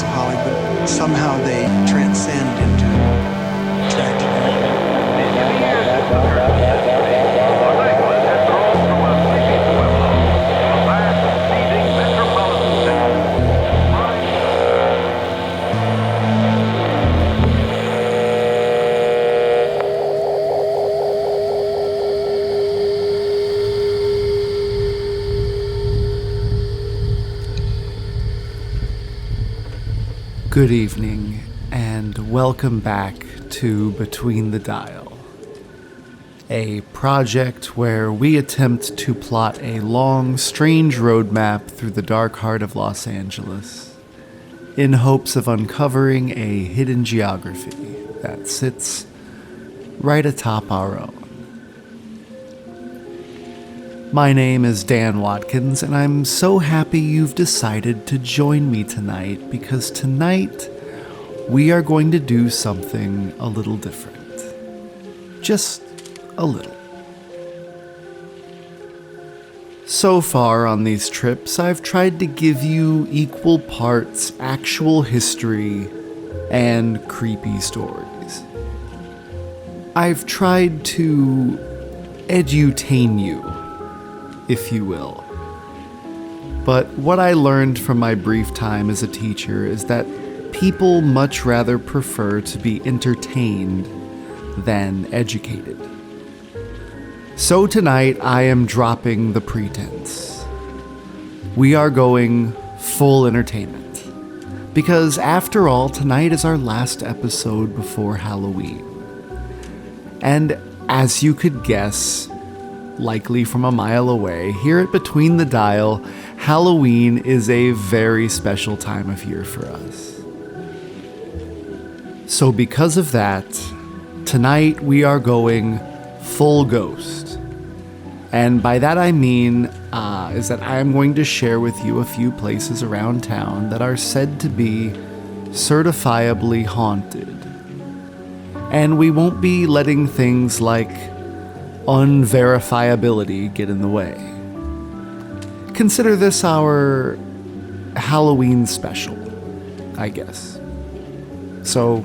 heroes of Hollywood, somehow they transcend into tragedy. Good evening, and welcome back to Between the Dial, a project where we attempt to plot a long, strange roadmap through the dark heart of Los Angeles, in hopes of uncovering a hidden geography that sits right atop our own. My name is Dan Watkins, and I'm so happy you've decided to join me tonight, because tonight we are going to do something a little different. Just a little. So far on these trips, I've tried to give you equal parts actual history and creepy stories. I've tried to edutain you, if you will. But what I learned from my brief time as a teacher is that people much rather prefer to be entertained than educated. So tonight I am dropping the pretense. We are going full entertainment. Because after all, tonight is our last episode before Halloween. And as you could guess, likely from a mile away, here at Between the Dial, Halloween is a very special time of year for us. So because of that, tonight we are going full ghost. And by that I mean is that I am going to share with you a few places around town that are said to be certifiably haunted. And we won't be letting things like unverifiability get in the way. Consider this our Halloween special, I guess. So,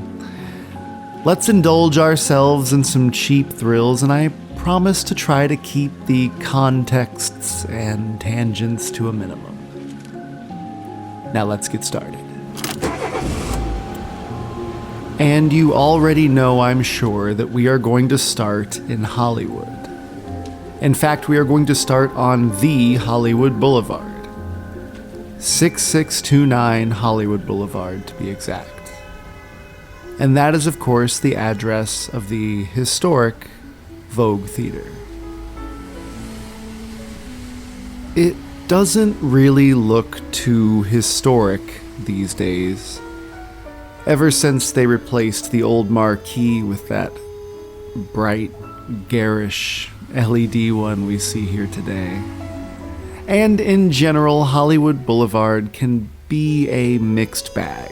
let's indulge ourselves in some cheap thrills, and I promise to try to keep the contexts and tangents to a minimum. Now let's get started. And you already know, I'm sure, that we are going to start in Hollywood. In fact, we are going to start on the Hollywood Boulevard. 6629 Hollywood Boulevard, to be exact. And that is, of course, the address of the historic Vogue Theater. It doesn't really look too historic these days, ever since they replaced the old marquee with that bright, garish LED one we see here today. And in general, Hollywood Boulevard can be a mixed bag.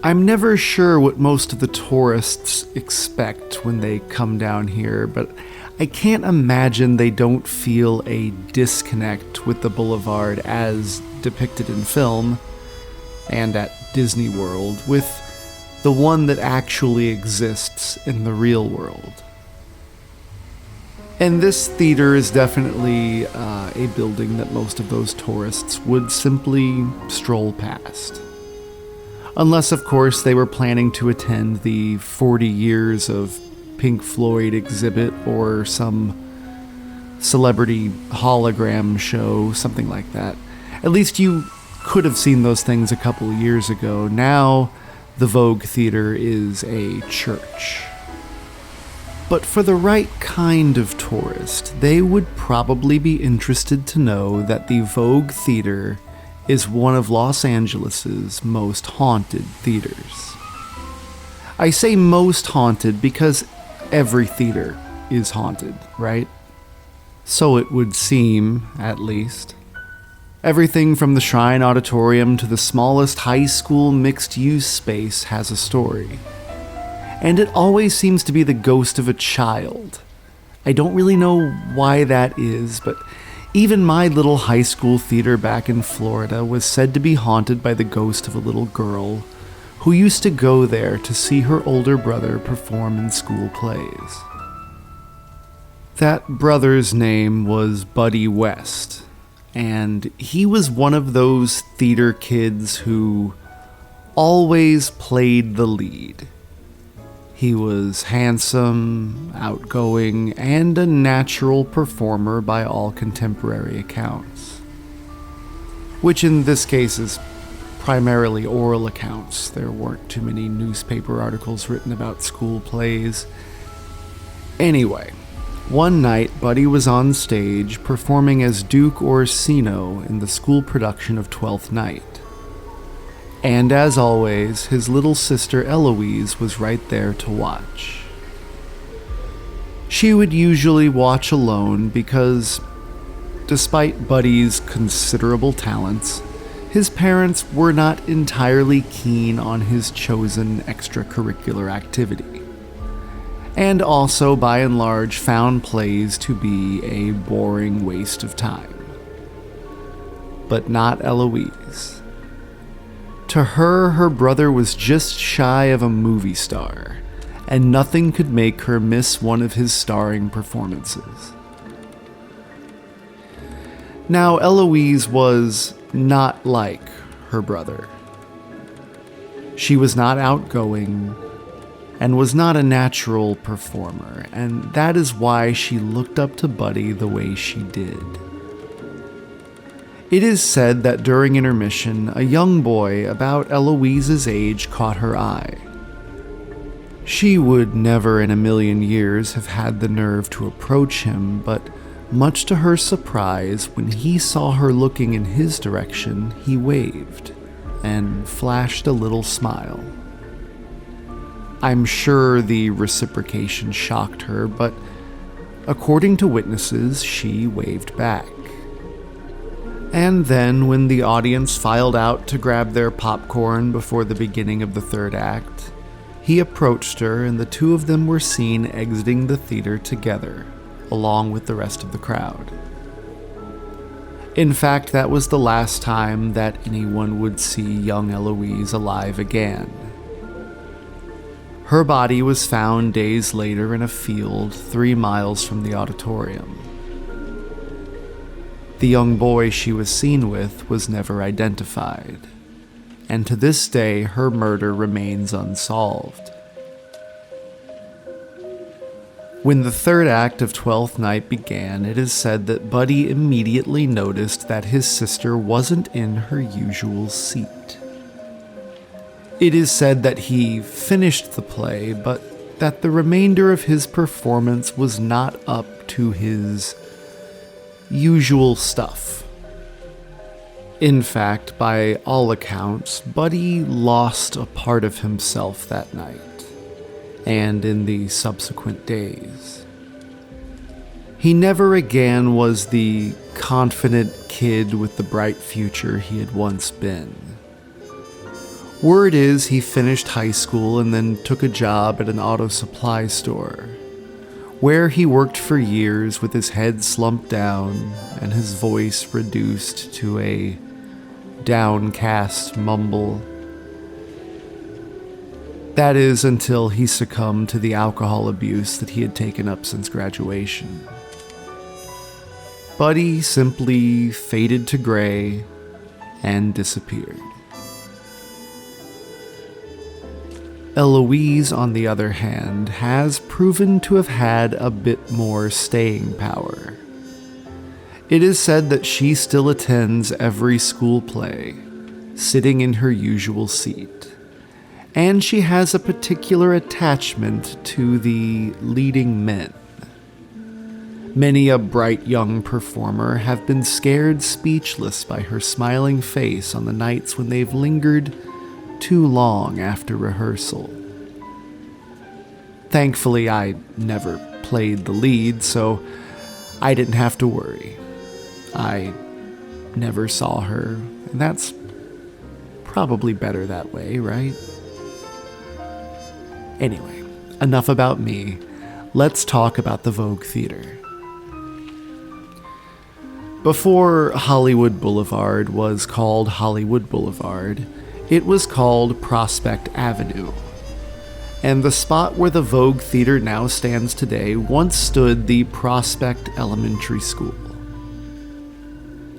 I'm never sure what most of the tourists expect when they come down here, but I can't imagine they don't feel a disconnect with the boulevard as depicted in film and at Disney World with the one that actually exists in the real world. And this theater is definitely a building that most of those tourists would simply stroll past. Unless, of course, they were planning to attend the 40 Years of Pink Floyd exhibit or some celebrity hologram show, something like that. At least you could have seen those things a couple of years ago. Now, the Vogue Theater is a church. But for the right kind of tourist, they would probably be interested to know that the Vogue Theater is one of Los Angeles's most haunted theaters. I say most haunted because every theater is haunted, right? So it would seem, at least. Everything from the Shrine Auditorium to the smallest high school mixed-use space has a story. And it always seems to be the ghost of a child. I don't really know why that is, but Even my little high school theater back in Florida was said to be haunted by the ghost of a little girl who used to go there to see her older brother perform in school plays. That brother's name was Buddy West, and he was one of those theater kids who always played the lead. He was handsome, outgoing, and a natural performer by all contemporary accounts. Which in this case is primarily oral accounts. There weren't too many newspaper articles written about school plays. Anyway, one night Buddy was on stage performing as Duke Orsino in the school production of Twelfth Night. And as always, his little sister Eloise was right there to watch. She would usually watch alone because, despite Buddy's considerable talents, his parents were not entirely keen on his chosen extracurricular activity, and also by and large found plays to be a boring waste of time. But not Eloise. To her, her brother was just shy of a movie star, and nothing could make her miss one of his starring performances. Now, Eloise was not like her brother. She was not outgoing, and was not a natural performer, and that is why she looked up to Buddy the way she did. It is said that during intermission, a young boy about Eloise's age caught her eye. She would never in a million years have had the nerve to approach him, but much to her surprise, when he saw her looking in his direction, he waved and flashed a little smile. I'm sure the reciprocation shocked her, but according to witnesses, she waved back. And then, when the audience filed out to grab their popcorn before the beginning of the third act, he approached her and the two of them were seen exiting the theater together, along with the rest of the crowd. In fact, that was the last time that anyone would see young Eloise alive again. Her body was found days later in a field 3 miles from the auditorium. The young boy she was seen with was never identified, and to this day her murder remains unsolved. When the third act of Twelfth Night began, it is said that Buddy immediately noticed that his sister wasn't in her usual seat. It is said that he finished the play, but that the remainder of his performance was not up to his usual stuff. In fact, by all accounts, Buddy lost a part of himself that night, and in the subsequent days. He never again was the confident kid with the bright future he had once been. Word is he finished high school and then took a job at an auto supply store, where he worked for years with his head slumped down and his voice reduced to a downcast mumble. That is, until he succumbed to the alcohol abuse that he had taken up since graduation. Buddy simply faded to gray and disappeared. Eloise, on the other hand, has proven to have had a bit more staying power. It is said that she still attends every school play, sitting in her usual seat, and she has a particular attachment to the leading men. Many a bright young performer have been scared speechless by her smiling face on the nights when they've lingered too long after rehearsal. Thankfully, I never played the lead, so I didn't have to worry. I never saw her, and that's probably better that way, right? Anyway, enough about me. Let's talk about the Vogue Theater. Before Hollywood Boulevard was called Hollywood Boulevard, it was called Prospect Avenue. And the spot where the Vogue Theater now stands today once stood the Prospect Elementary School.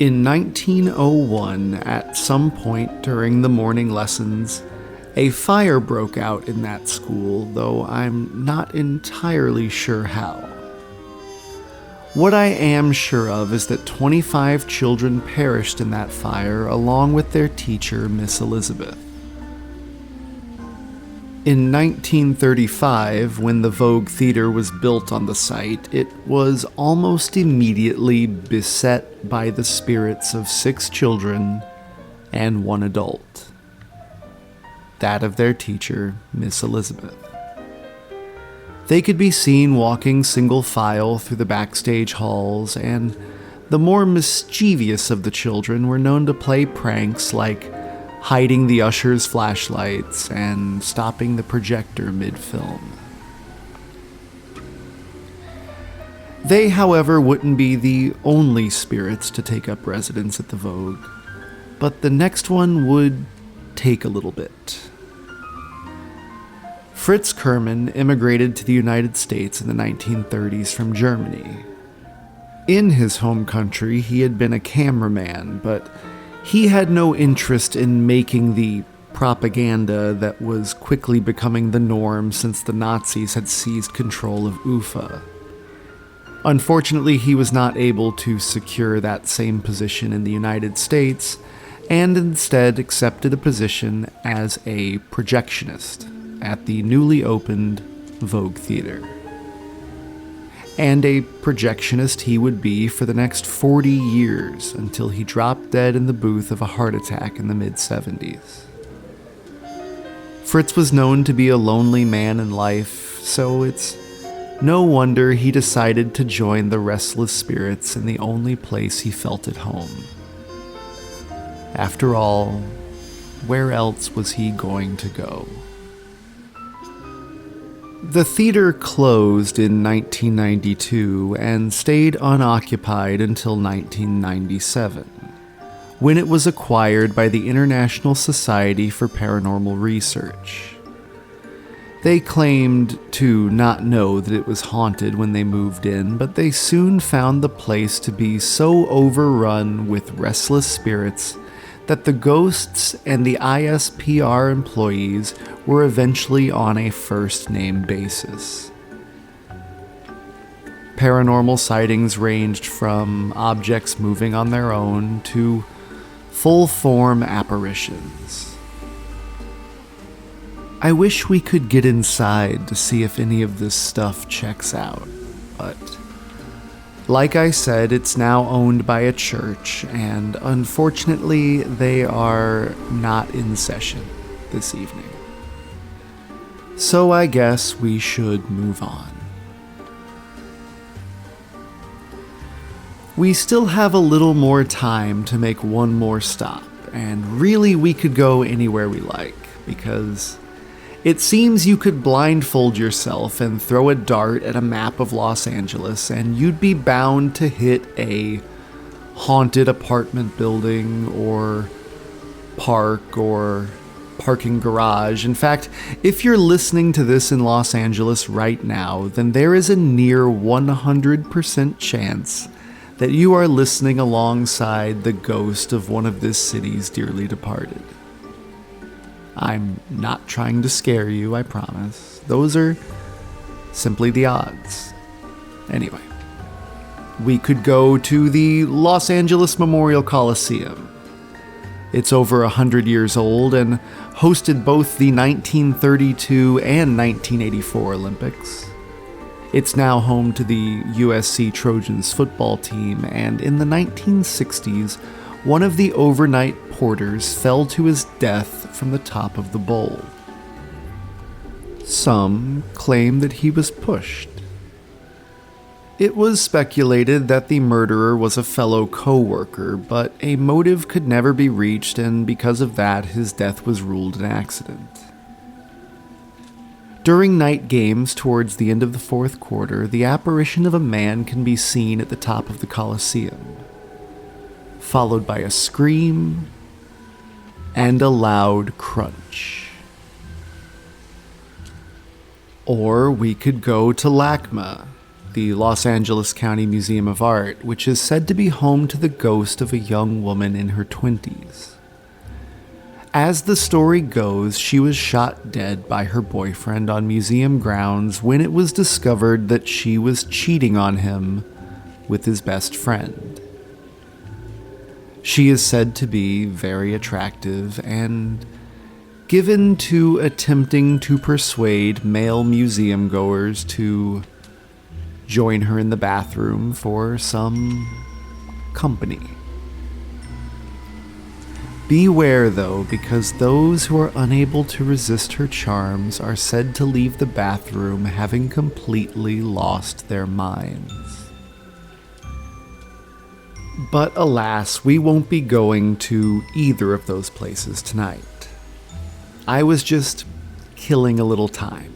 In 1901, at some point during the morning lessons, a fire broke out in that school, though I'm not entirely sure how. What I am sure of is that 25 children perished in that fire along with their teacher, Miss Elizabeth. In 1935, when the Vogue Theater was built on the site, it was almost immediately beset by the spirits of 6 children and 1 adult. That of their teacher, Miss Elizabeth. They could be seen walking single file through the backstage halls, and the more mischievous of the children were known to play pranks like hiding the ushers' flashlights and stopping the projector mid-film. They, however, wouldn't be the only spirits to take up residence at the Vogue, but the next one would take a little bit. Fritz Kerman immigrated to the United States in the 1930s from Germany. In his home country, he had been a cameraman, but he had no interest in making the propaganda that was quickly becoming the norm since the Nazis had seized control of UFA. Unfortunately, he was not able to secure that same position in the United States, and instead accepted a position as a projectionist at the newly opened Vogue Theater. And a projectionist he would be for the next 40 years until he dropped dead in the booth of a heart attack in the mid-70s. Fritz was known to be a lonely man in life, so it's no wonder he decided to join the restless spirits in the only place he felt at home. After all, where else was he going to go? The theater closed in 1992 and stayed unoccupied until 1997, when it was acquired by the International Society for Paranormal Research. They claimed to not know that it was haunted when they moved in, but they soon found the place to be so overrun with restless spirits that the ghosts and the ISPR employees were eventually on a first-name basis. Paranormal sightings ranged from objects moving on their own to full-form apparitions. I wish we could get inside to see if any of this stuff checks out, but like I said, it's now owned by a church, and unfortunately, they are not in session this evening. So I guess we should move on. We still have a little more time to make one more stop, and really we could go anywhere we like, because it seems you could blindfold yourself and throw a dart at a map of Los Angeles, and you'd be bound to hit a haunted apartment building or park or parking garage. In fact, if you're listening to this in Los Angeles right now, then there is a near 100% chance that you are listening alongside the ghost of one of this city's dearly departed. I'm not trying to scare you, I promise. Those are simply the odds. Anyway, we could go to the Los Angeles Memorial Coliseum. It's over 100 years old and hosted both the 1932 and 1984 Olympics. It's now home to the USC Trojans football team, and in the 1960s, one of the overnight porters fell to his death from the top of the bowl. Some claim that he was pushed. It was speculated that the murderer was a fellow co-worker, but a motive could never be reached, and because of that, his death was ruled an accident. During night games towards the end of the fourth quarter, the apparition of a man can be seen at the top of the Coliseum. followed by a scream and a loud crunch. Or we could go to LACMA, the Los Angeles County Museum of Art, which is said to be home to the ghost of a young woman in her 20s. As the story goes, she was shot dead by her boyfriend on museum grounds when it was discovered that she was cheating on him with his best friend. She is said to be very attractive and given to attempting to persuade male museum goers to join her in the bathroom for some company. Beware, though, because those who are unable to resist her charms are said to leave the bathroom having completely lost their minds. But alas, we won't be going to either of those places tonight. I was just killing a little time.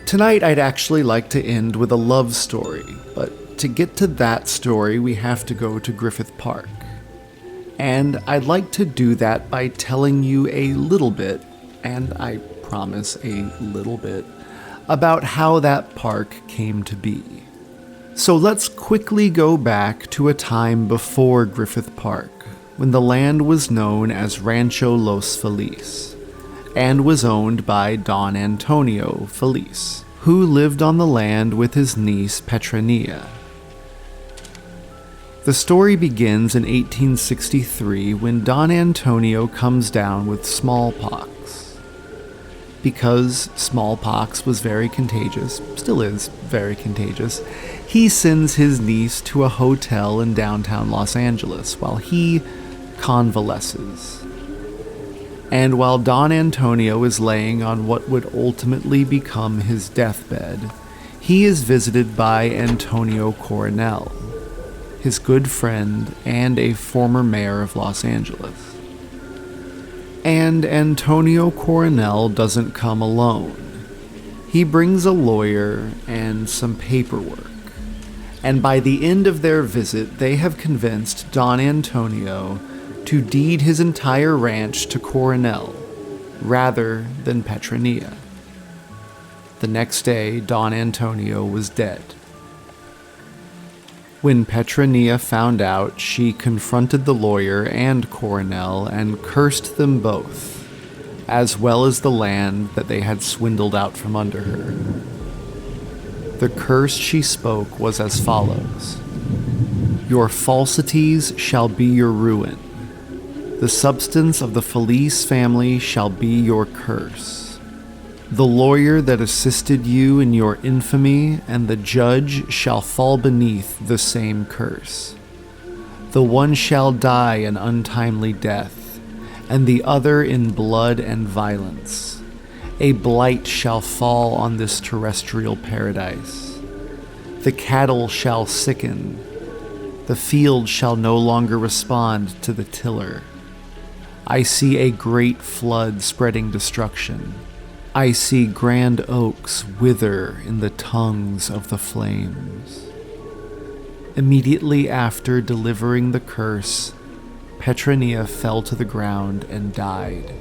Tonight, I'd actually like to end with a love story, but to get to that story, we have to go to Griffith Park. And I'd like to do that by telling you a little bit, and I promise a little bit, about how that park came to be. So let's quickly go back to a time before Griffith Park, when the land was known as Rancho Los Feliz, and was owned by Don Antonio Feliz, who lived on the land with his niece Petronilla. The story begins in 1863 when Don Antonio comes down with smallpox. Because smallpox was very contagious, still is very contagious, he sends his niece to a hotel in downtown Los Angeles while he convalesces. And while Don Antonio is laying on what would ultimately become his deathbed, he is visited by Antonio Coronel, his good friend and a former mayor of Los Angeles. And Antonio Coronel doesn't come alone. He brings a lawyer and some paperwork. And by the end of their visit, they have convinced Don Antonio to deed his entire ranch to Coronel, rather than Petronilla. The next day, Don Antonio was dead. When Petronilla found out, she confronted the lawyer and Coronel and cursed them both, as well as the land that they had swindled out from under her. The curse she spoke was as follows: "Your falsities shall be your ruin. The substance of the Feliz family shall be your curse. The lawyer that assisted you in your infamy and the judge shall fall beneath the same curse. The one shall die an untimely death, and the other in blood and violence. A blight shall fall on this terrestrial paradise. The cattle shall sicken. The field shall no longer respond to the tiller. I see a great flood spreading destruction. I see grand oaks wither in the tongues of the flames." Immediately after delivering the curse, Petronilla fell to the ground and died.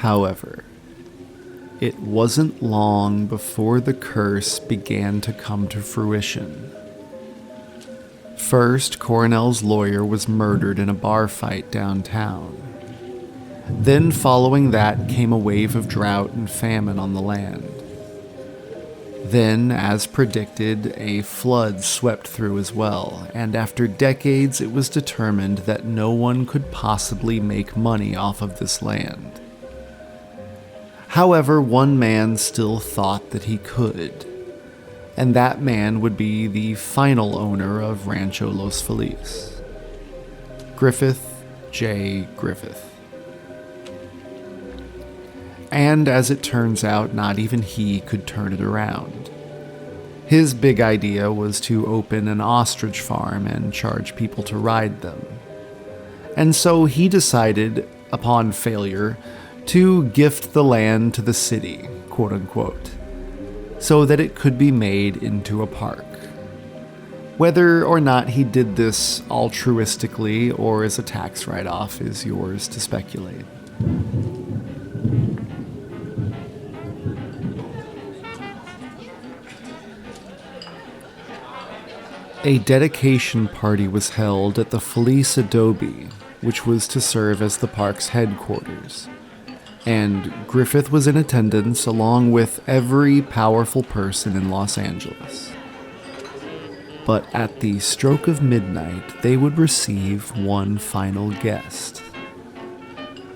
However, it wasn't long before the curse began to come to fruition. First, Coronel's lawyer was murdered in a bar fight downtown. Then, following that, came a wave of drought and famine on the land. Then, as predicted, a flood swept through as well, and after decades, it was determined that no one could possibly make money off of this land. However, one man still thought that he could, and that man would be the final owner of Rancho Los Feliz, Griffith J. Griffith. And as it turns out, not even he could turn it around. His big idea was to open an ostrich farm and charge people to ride them. And so he decided, upon failure, to gift the land to the city, quote unquote, so that it could be made into a park. Whether or not he did this altruistically or as a tax write-off is yours to speculate. A dedication party was held at the Feliz Adobe, which was to serve as the park's headquarters, and Griffith was in attendance along with every powerful person in Los Angeles. But at the stroke of midnight, they would receive one final guest.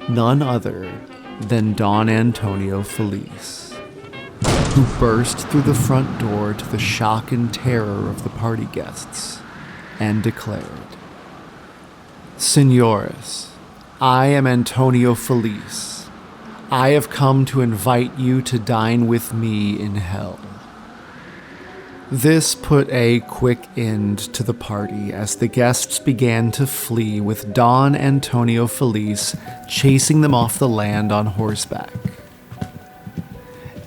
None other than Don Antonio Feliz, who burst through the front door to the shock and terror of the party guests and declared, "Senores, I am Antonio Feliz. I have come to invite you to dine with me in hell." This put a quick end to the party as the guests began to flee, with Don Antonio Feliz chasing them off the land on horseback.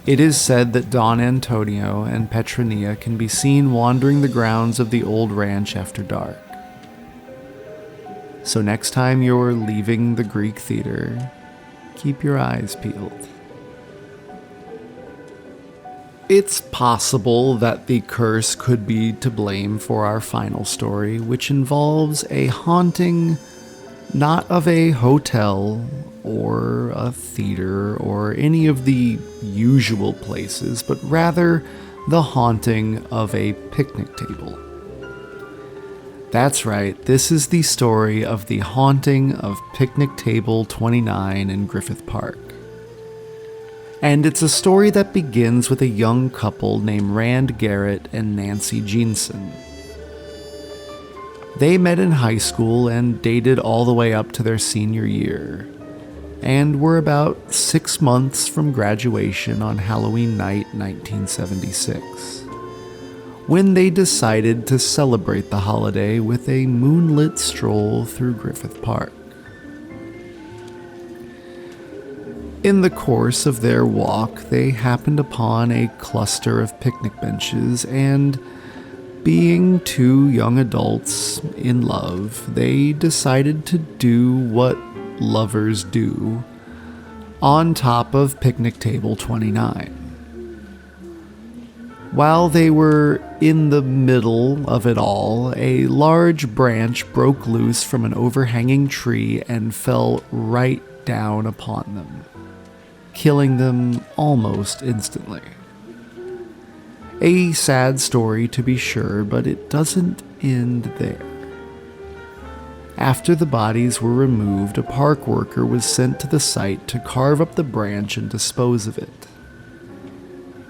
It is said that Don Antonio and Petronilla can be seen wandering the grounds of the old ranch after dark. So next time you're leaving the Greek Theater, keep your eyes peeled. It's possible that the curse could be to blame for our final story, which involves a haunting not of a hotel or a theater or any of the usual places, but rather the haunting of a picnic table. That's right, this is the story of the haunting of Picnic Table 29 in Griffith Park. And it's a story that begins with a young couple named Rand Garrett and Nancy Jeanson. They met in high school and dated all the way up to their senior year, and were about 6 months from graduation on Halloween night 1976, when they decided to celebrate the holiday with a moonlit stroll through Griffith Park. In the course of their walk, they happened upon a cluster of picnic benches, and being two young adults in love, they decided to do what lovers do on top of Picnic Table 29. While they were in the middle of it all, a large branch broke loose from an overhanging tree and fell right down upon them, killing them almost instantly. A sad story to be sure, but it doesn't end there. After the bodies were removed, a park worker was sent to the site to carve up the branch and dispose of it.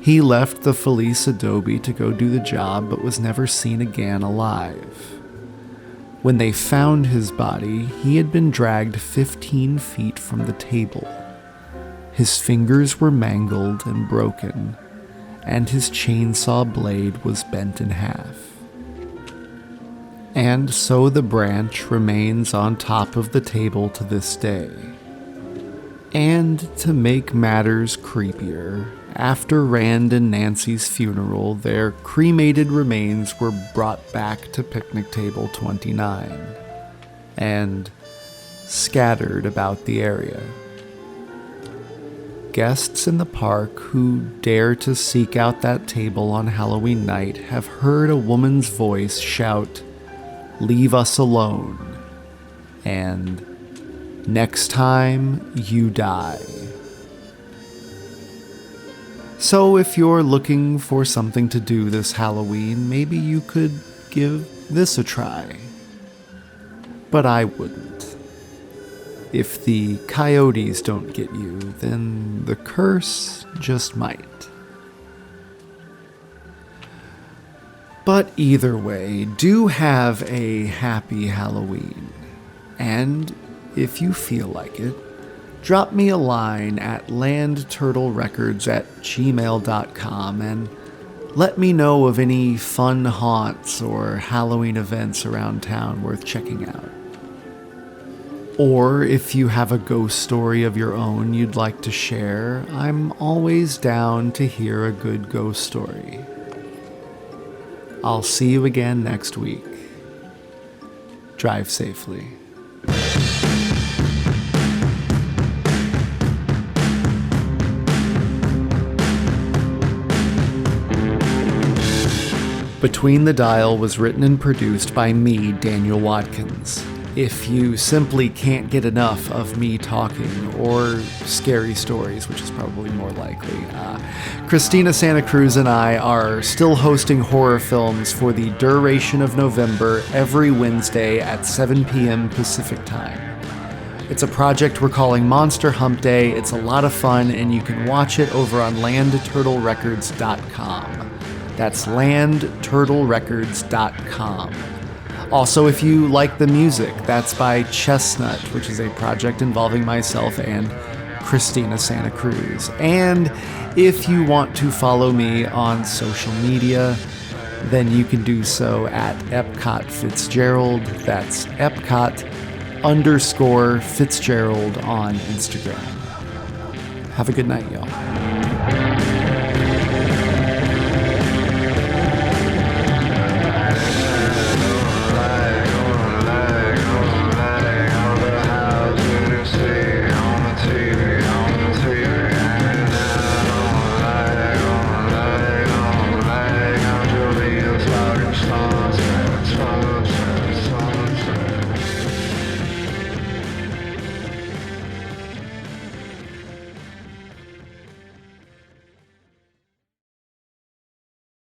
He left the Feliz Adobe to go do the job, but was never seen again alive. When they found his body, he had been dragged 15 feet from the table. His fingers were mangled and broken, and his chainsaw blade was bent in half. And so the branch remains on top of the table to this day. And to make matters creepier, after Rand and Nancy's funeral, their cremated remains were brought back to Picnic Table 29 and scattered about the area. Guests in the park who dare to seek out that table on Halloween night have heard a woman's voice shout, "Leave us alone," and "Next time you die." So if you're looking for something to do this Halloween, maybe you could give this a try. But I wouldn't. If the coyotes don't get you, then the curse just might. But either way, do have a happy Halloween. And if you feel like it, drop me a line at landturtlerecords@gmail.com and let me know of any fun haunts or Halloween events around town worth checking out. Or if you have a ghost story of your own you'd like to share, I'm always down to hear a good ghost story. I'll see you again next week. Drive safely. Between the Dial was written and produced by me, Daniel Watkins. If you simply can't get enough of me talking, or scary stories, which is probably more likely, Christina Santa Cruz and I are still hosting horror films for the duration of November every Wednesday at 7 p.m. Pacific Time. It's a project we're calling Monster Hump Day. It's a lot of fun, and you can watch it over on landturtlerecords.com. That's landturtlerecords.com. Also, if you like the music, that's by Chestnut, which is a project involving myself and Christina Santa Cruz. And if you want to follow me on social media, then you can do so at Epcot Fitzgerald. That's Epcot_Fitzgerald on Instagram. Have a good night, y'all.